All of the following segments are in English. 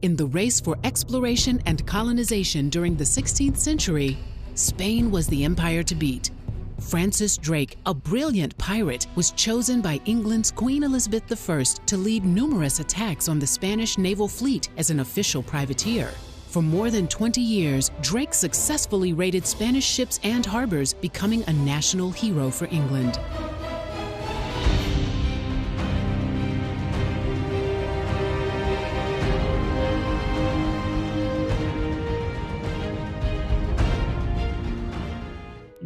In the race for exploration and colonization during the 16th century, Spain was the empire to beat. Francis Drake, a brilliant pirate, was chosen by England's Queen Elizabeth I to lead numerous attacks on the Spanish naval fleet as an official privateer. For more than 20 years, Drake successfully raided Spanish ships and harbors, becoming a national hero for England.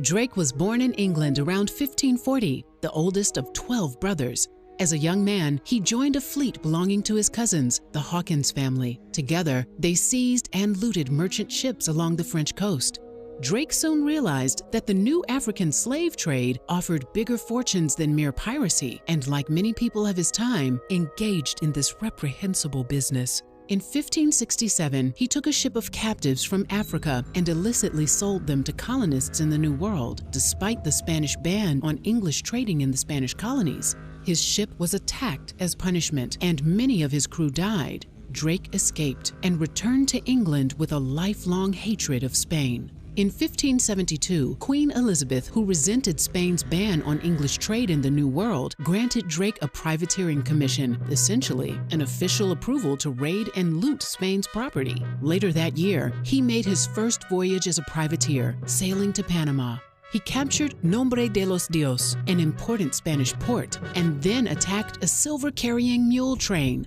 Drake was born in England around 1540, the oldest of 12 brothers. As a young man, he joined a fleet belonging to his cousins, the Hawkins family. Together, they seized and looted merchant ships along the French coast. Drake soon realized that the new African slave trade offered bigger fortunes than mere piracy, and like many people of his time, engaged in this reprehensible business. In 1567, he took a ship of captives from Africa and illicitly sold them to colonists in the New World, despite the Spanish ban on English trading in the Spanish colonies. His ship was attacked as punishment, and many of his crew died. Drake escaped and returned to England with a lifelong hatred of Spain. In 1572, Queen Elizabeth, who resented Spain's ban on English trade in the New World, granted Drake a privateering commission, essentially an official approval to raid and loot Spain's property. Later that year, he made his first voyage as a privateer, sailing to Panama. He captured Nombre de los Dios, an important Spanish port, and then attacked a silver-carrying mule train.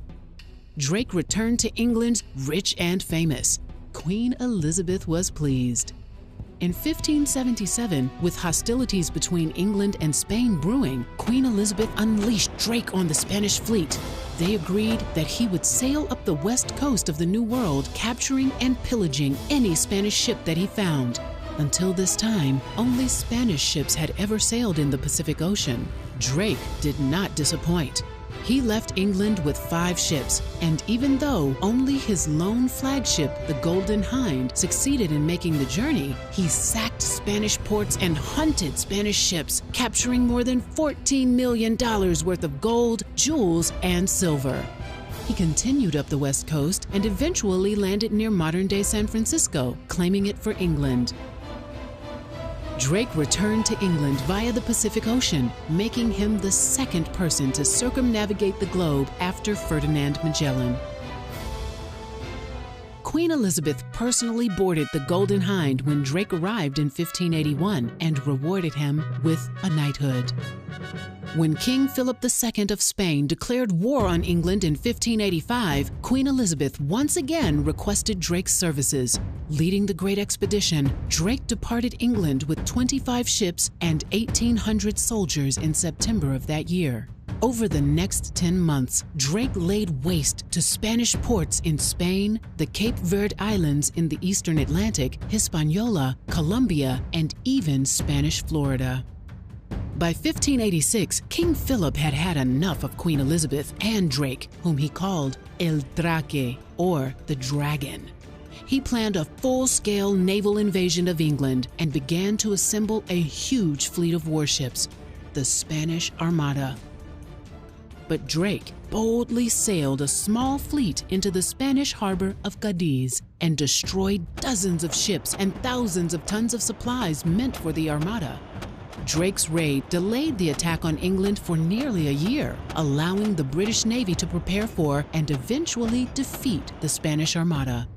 Drake returned to England rich and famous. Queen Elizabeth was pleased. In 1577, with hostilities between England and Spain brewing, Queen Elizabeth unleashed Drake on the Spanish fleet. They agreed that he would sail up the west coast of the New World, capturing and pillaging any Spanish ship that he found. Until this time, only Spanish ships had ever sailed in the Pacific Ocean. Drake did not disappoint. He left England with 5 ships, and even though only his lone flagship, the Golden Hind, succeeded in making the journey, he sacked Spanish ports and hunted Spanish ships, capturing more than $14 million worth of gold, jewels, and silver. He continued up the west coast and eventually landed near modern-day San Francisco, claiming it for England. Drake returned to England via the Pacific Ocean, making him the second person to circumnavigate the globe after Ferdinand Magellan. Queen Elizabeth personally boarded the Golden Hind when Drake arrived in 1581 and rewarded him with a knighthood. When King Philip II of Spain declared war on England in 1585, Queen Elizabeth once again requested Drake's services. Leading the Great Expedition, Drake departed England with 25 ships and 1,800 soldiers in September of that year. Over the next 10 months, Drake laid waste to Spanish ports in Spain, the Cape Verde Islands in the eastern Atlantic, Hispaniola, Colombia, and even Spanish Florida. By 1586, King Philip had had enough of Queen Elizabeth and Drake, whom he called El Drake, or the Dragon. He planned a full-scale naval invasion of England and began to assemble a huge fleet of warships, the Spanish Armada. But Drake boldly sailed a small fleet into the Spanish harbor of Cadiz and destroyed dozens of ships and thousands of tons of supplies meant for the Armada. Drake's raid delayed the attack on England for nearly a year, allowing the British Navy to prepare for and eventually defeat the Spanish Armada.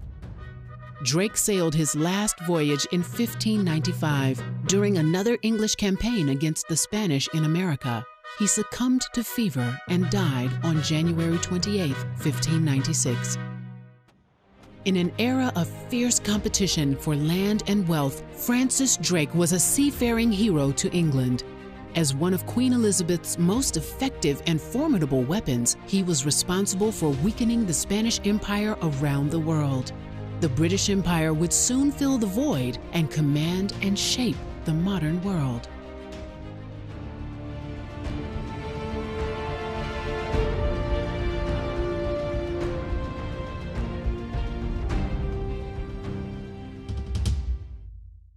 Drake sailed his last voyage in 1595 during another English campaign against the Spanish in America. He succumbed to fever and died on January 28, 1596. In an era of fierce competition for land and wealth, Francis Drake was a seafaring hero to England. As one of Queen Elizabeth's most effective and formidable weapons, he was responsible for weakening the Spanish Empire around the world. The British Empire would soon fill the void and command and shape the modern world.